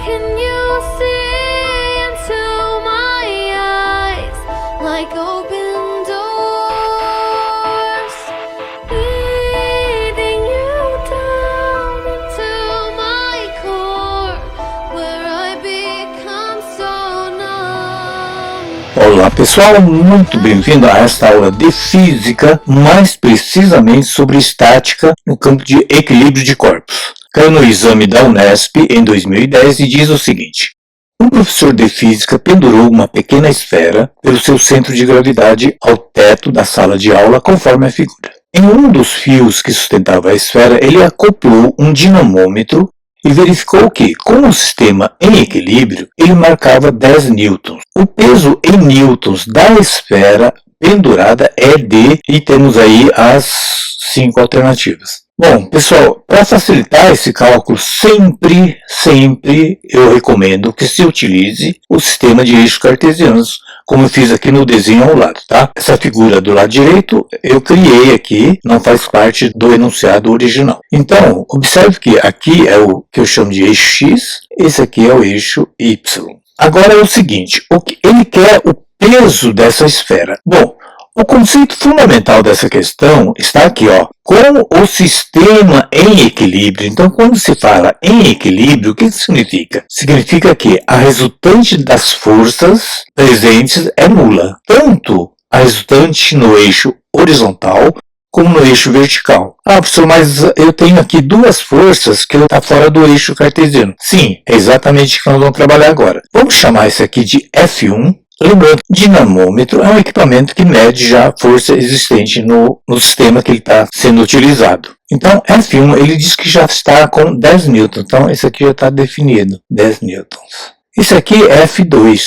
can you see into my eyes like open doors, leading you down into my core, where I become so numb? Olá pessoal, muito bem-vindo a esta aula de física, mais precisamente sobre estática no campo de equilíbrio de corpos. Caiu no exame da Unesp em 2010 e diz o seguinte: um professor de física pendurou uma pequena esfera pelo seu centro de gravidade ao teto da sala de aula, conforme a figura. Em um dos fios que sustentava a esfera, ele acoplou um dinamômetro e verificou que, com o sistema em equilíbrio, ele marcava 10 newtons. O peso em newtons da esfera pendurada é de, e temos aí as 5 alternativas. Bom, pessoal, para facilitar esse cálculo, sempre eu recomendo que se utilize o sistema de eixos cartesianos, como eu fiz aqui no desenho ao lado, tá? Essa figura do lado direito eu criei aqui, não faz parte do enunciado original. Então, observe que aqui é o que eu chamo de eixo X, esse aqui é o eixo Y. Agora é o seguinte, ele quer o peso dessa esfera. Bom, o conceito fundamental dessa questão está aqui, ó, com o sistema em equilíbrio. Então, quando se fala em equilíbrio, o que significa? Significa que a resultante das forças presentes é nula, tanto a resultante no eixo horizontal como no eixo vertical. Ah, professor, mas eu tenho aqui duas forças que estão fora do eixo cartesiano. Sim, é exatamente o que nós vamos trabalhar agora. Vamos chamar isso aqui de F1. Lembrando, dinamômetro é um equipamento que mede já a força existente no sistema que ele está sendo utilizado. Então, F1 ele diz que já está com 10 newtons. Então, esse aqui já está definido, 10 newtons. Isso aqui é F2,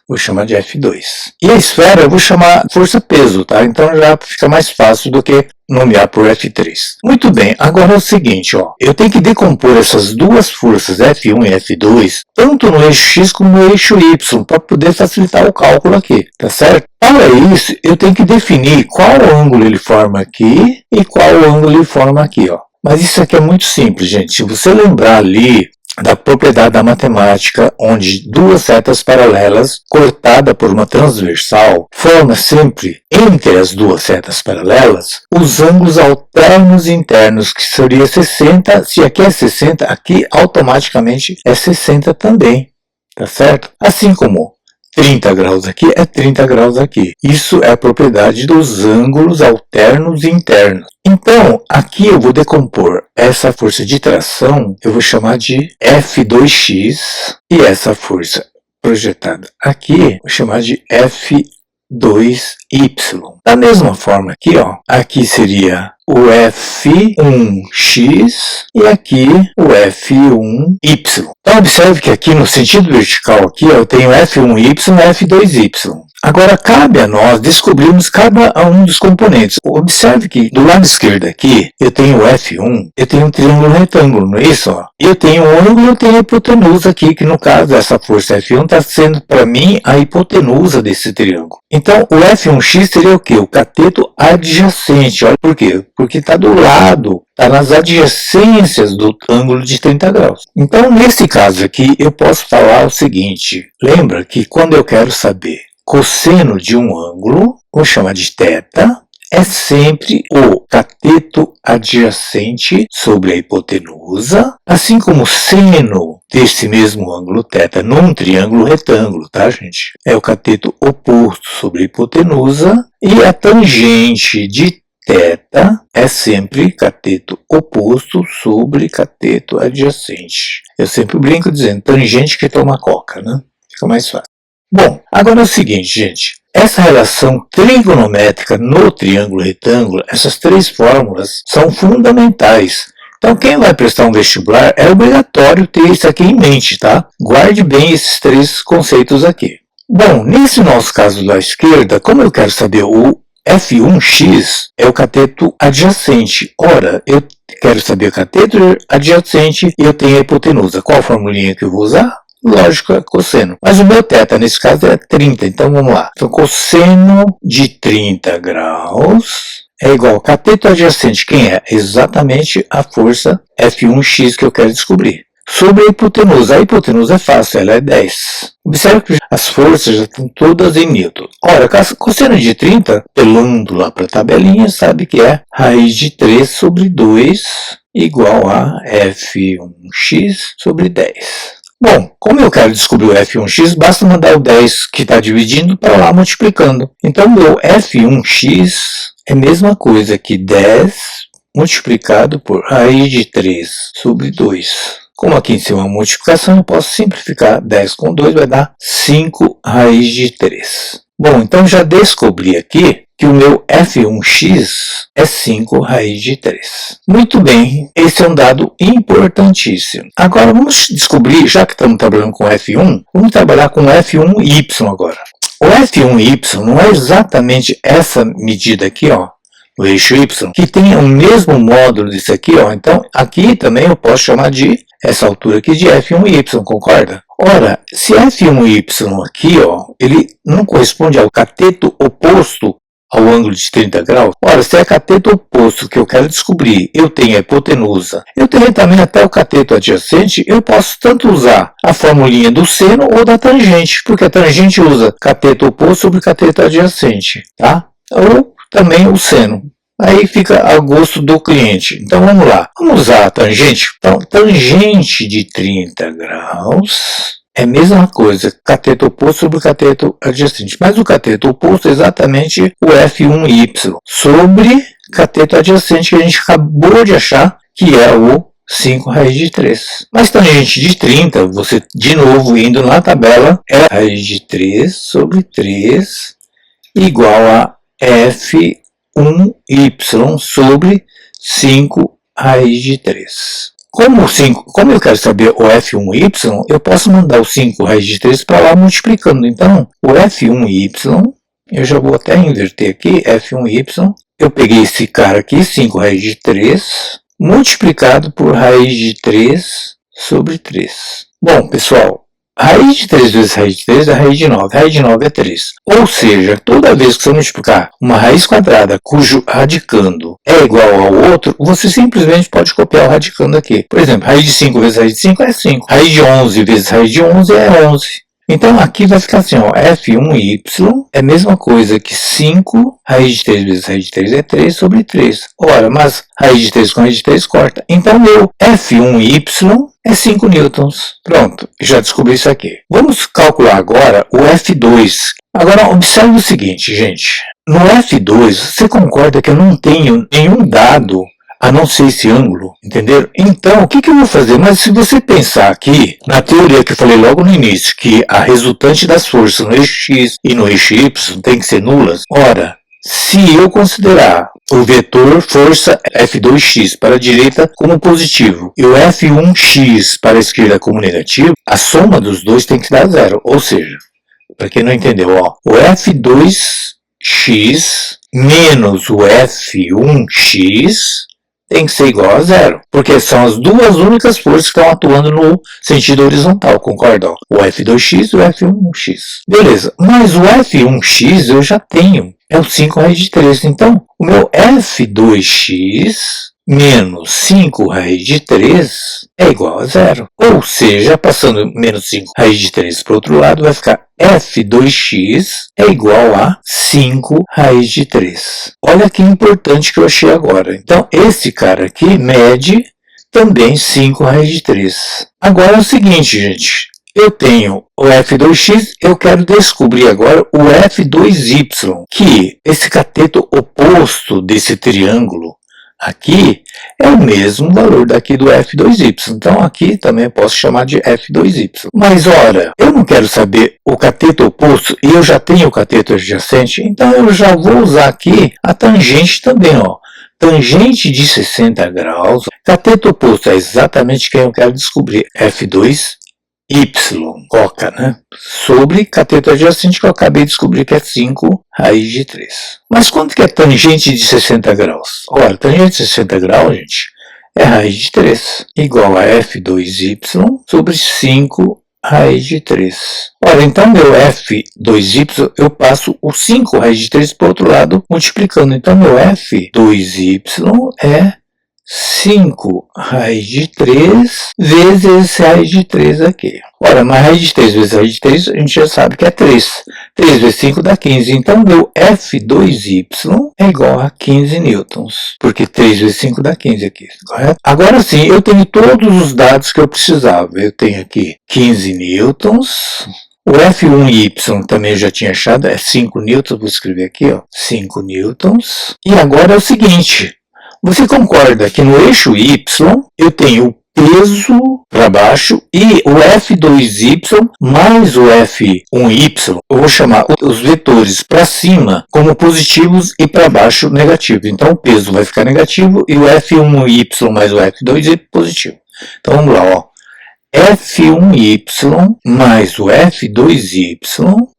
vou chamar de F2. E a esfera eu vou chamar força-peso, tá? Então já fica mais fácil do que nomear por F3. Muito bem, agora é o seguinte, ó. Eu tenho que decompor essas duas forças, F1 e F2, tanto no eixo X como no eixo Y, para poder facilitar o cálculo aqui, tá certo? Para isso, eu tenho que definir qual ângulo ele forma aqui e qual ângulo ele forma aqui, ó. Mas isso aqui é muito simples, gente. Se você lembrar ali da propriedade da matemática, onde duas setas paralelas cortada por uma transversal forma sempre entre as duas setas paralelas os ângulos alternos internos, que seria 60. Se aqui é 60, aqui automaticamente é 60 também, tá certo? Assim como 30 graus aqui é 30 graus aqui. Isso é a propriedade dos ângulos alternos internos. Então, aqui eu vou decompor essa força de tração, eu vou chamar de F2x, e essa força projetada aqui, vou chamar de F2y. Da mesma forma aqui, ó, aqui seria o F1x e aqui o F1y. Então, observe que aqui no sentido vertical, aqui, ó, eu tenho F1y e F2y. Agora, cabe a nós descobrirmos cada um dos componentes. Observe que do lado esquerdo aqui, eu tenho o F1, eu tenho um triângulo retângulo, não é isso? Ó? E eu tenho um ângulo, eu tenho a hipotenusa aqui, que no caso dessa força F1 está sendo para mim a hipotenusa desse triângulo. Então, o F1x seria o quê? O cateto adjacente. Olha por quê? Porque está do lado, está nas adjacências do ângulo de 30 graus. Então, nesse caso aqui, eu posso falar o seguinte. Lembra que quando eu quero saber cosseno de um ângulo, vou chamar de θ, é sempre o cateto adjacente sobre a hipotenusa, assim como o seno desse mesmo ângulo θ num triângulo retângulo, tá, gente? É o cateto oposto sobre a hipotenusa, e a tangente de θ é sempre cateto oposto sobre cateto adjacente. Eu sempre brinco dizendo tangente que toma coca, né? Fica mais fácil. Bom, agora é o seguinte, gente. Essa relação trigonométrica no triângulo retângulo, essas três fórmulas são fundamentais. Então, quem vai prestar um vestibular é obrigatório ter isso aqui em mente, tá? Guarde bem esses três conceitos aqui. Bom, nesse nosso caso da esquerda, como eu quero saber o F1x é o cateto adjacente. Ora, eu quero saber o cateto adjacente e eu tenho a hipotenusa. Qual formulinha que eu vou usar? Lógico, é cosseno. Mas o meu θ, nesse caso, é 30. Então, vamos lá. Então, cosseno de 30 graus é igual ao cateto adjacente. Quem é? Exatamente a força F1x que eu quero descobrir. sobre a hipotenusa. A hipotenusa é fácil, ela é 10. Observe que as forças já estão todas em newton. Ora, a cosseno de 30, pelando lá para a tabelinha, sabe que é raiz de 3 sobre 2 igual a F1x sobre 10. Bom, como eu quero descobrir o F1x, basta mandar o 10 que está dividindo para lá multiplicando. Então, meu F1x é a mesma coisa que 10 multiplicado por raiz de 3 sobre 2. Como aqui em cima é uma multiplicação, eu posso simplificar 10 com 2, vai dar 5 raiz de 3. Bom, então já descobri aqui que o meu F1x é 5 raiz de 3. Muito bem, esse é um dado importantíssimo. Agora vamos descobrir, já que estamos trabalhando com F1, vamos trabalhar com F1y agora. O F1y não é exatamente essa medida aqui, ó, o eixo y, que tem o mesmo módulo disso aqui, ó. Então, aqui também eu posso chamar de essa altura aqui de F1y, concorda? Ora, se F1y aqui, ó, ele não corresponde ao cateto oposto ao ângulo de 30 graus. Ora, se é cateto oposto que eu quero descobrir, eu tenho a hipotenusa, eu tenho também até o cateto adjacente, eu posso tanto usar a formulinha do seno ou da tangente, porque a tangente usa cateto oposto sobre cateto adjacente, tá? Ou também o seno. Aí fica a gosto do cliente. Então vamos lá. Vamos usar a tangente. Então, tangente de 30 graus é a mesma coisa, cateto oposto sobre cateto adjacente. Mas o cateto oposto é exatamente o F1y sobre cateto adjacente que a gente acabou de achar, que é o 5 raiz de 3. Mas tangente de 30, você de novo indo na tabela, é raiz de 3 sobre 3 igual a F1y sobre 5 raiz de 3. Como eu quero saber o F1y, eu posso mandar o 5 raiz de 3 para lá multiplicando. Então, o F1y, eu já vou até inverter aqui, F1y, eu peguei esse cara aqui, 5 raiz de 3, multiplicado por raiz de 3 sobre 3. Bom, pessoal, raiz de 3 vezes raiz de 3 é raiz de 9. Raiz de 9 é 3. Ou seja, toda vez que você multiplicar uma raiz quadrada cujo radicando é igual ao outro, você simplesmente pode copiar o radicando aqui. Por exemplo, raiz de 5 vezes raiz de 5 é 5. Raiz de 11 vezes raiz de 11 é 11. Então aqui vai ficar assim, ó, F1y é a mesma coisa que 5 raiz de 3 vezes raiz de 3 é 3 sobre 3. Ora, mas raiz de 3 com raiz de 3 corta. Então meu F1y é 5 newtons. Pronto, já descobri isso aqui. Vamos calcular agora o F2. Agora observe o seguinte, gente. No F2, você concorda que eu não tenho nenhum dado a não ser esse ângulo, entenderam? Então, o que eu vou fazer? Mas se você pensar aqui, na teoria que eu falei logo no início, que a resultante das forças no eixo x e no eixo y tem que ser nulas, ora, se eu considerar o vetor força F2x para a direita como positivo e o F1x para a esquerda como negativo, a soma dos dois tem que dar zero. Ou seja, para quem não entendeu, ó, o F2x menos o F1x tem que ser igual a zero, porque são as duas únicas forças que estão atuando no sentido horizontal, concorda? O F2x e o F1x. Beleza, mas o F1x eu já tenho, é o 5 raiz de 3. Então, o meu F2x menos 5 raiz de 3 é igual a zero. Ou seja, passando menos 5 raiz de 3 para o outro lado, vai ficar F2x é igual a 5 raiz de 3. Olha que importante que eu achei agora. Então, esse cara aqui mede também 5 raiz de 3. Agora é o seguinte, gente. Eu tenho o F2x, eu quero descobrir agora o F2y, que esse cateto oposto desse triângulo aqui é o mesmo valor daqui do F2y. Então aqui também eu posso chamar de F2y. Mas ora, eu não quero saber o cateto oposto e eu já tenho o cateto adjacente, então eu já vou usar aqui a tangente também, ó. Tangente de 60 graus. Cateto oposto é exatamente quem eu quero descobrir. F2y, coca, né? Sobre cateto adjacente que eu acabei de descobrir que é 5 raiz de 3. Mas quanto que é tangente de 60 graus? Ora, tangente de 60 graus, gente, é raiz de 3, igual a F2y sobre 5 raiz de 3. Ora, então meu F2y, eu passo o 5 raiz de 3 para o outro lado, multiplicando. Então meu F2y é 5 raiz de 3 vezes raiz de 3 aqui. Ora, mas raiz de 3 vezes raiz de 3 a gente já sabe que é 3. 3 vezes 5 dá 15. Então, meu F2y é igual a 15 newtons. Porque 3 vezes 5 dá 15 aqui, correto? Agora sim, eu tenho todos os dados que eu precisava. Eu tenho aqui 15 newtons. O F1y também eu já tinha achado, é 5 newtons. Vou escrever aqui, ó, 5 newtons. E agora é o seguinte. Você concorda que no eixo y eu tenho o peso para baixo e o F2y mais o F1y, eu vou chamar os vetores para cima como positivos e para baixo negativos. Então o peso vai ficar negativo e o F1y mais o F2y positivo. Então vamos lá, ó. F1y mais o F2y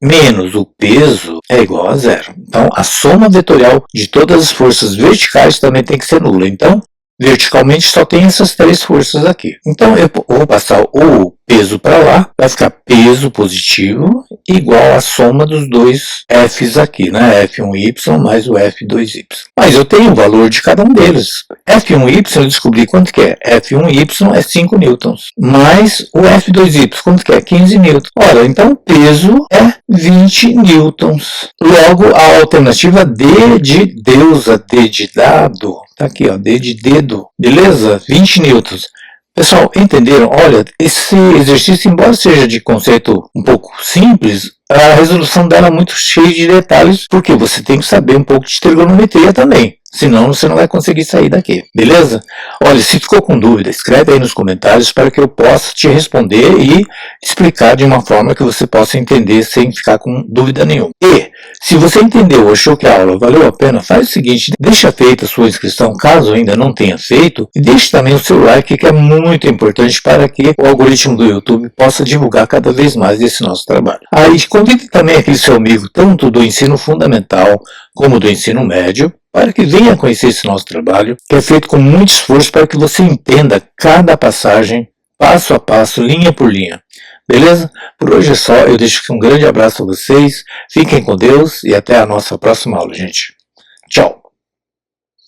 menos o peso é igual a zero. Então, a soma vetorial de todas as forças verticais também tem que ser nula. Então, verticalmente só tem essas três forças aqui. Então, eu vou passar o peso para lá, vai ficar peso positivo igual a soma dos dois F's aqui, né? F1y mais o F2y. Mas eu tenho o valor de cada um deles. F1y eu descobri quanto que é. F1y é 5 newtons. Mais o F2y, quanto que é? 15 newtons. Ora, então o peso é 20 newtons. Logo, a alternativa D de deusa, D de dado, tá aqui, ó, D de dedo. Beleza? 20 newtons. Pessoal, entenderam? Olha, esse exercício, embora seja de conceito um pouco simples, a resolução dela é muito cheia de detalhes, porque você tem que saber um pouco de trigonometria também. Senão você não vai conseguir sair daqui, beleza? Olha, se ficou com dúvida, escreve aí nos comentários para que eu possa te responder e explicar de uma forma que você possa entender sem ficar com dúvida nenhuma. E, se você entendeu ou achou que a aula valeu a pena, faz o seguinte, deixa feita a sua inscrição, caso ainda não tenha feito, e deixe também o seu like, que é muito importante para que o algoritmo do YouTube possa divulgar cada vez mais esse nosso trabalho. Aí, convide também aquele seu amigo, tanto do ensino fundamental como do ensino médio, para que venha conhecer esse nosso trabalho, que é feito com muito esforço para que você entenda cada passagem, passo a passo, linha por linha. Beleza? Por hoje é só, eu deixo aqui um grande abraço a vocês, fiquem com Deus e até a nossa próxima aula, gente. Tchau!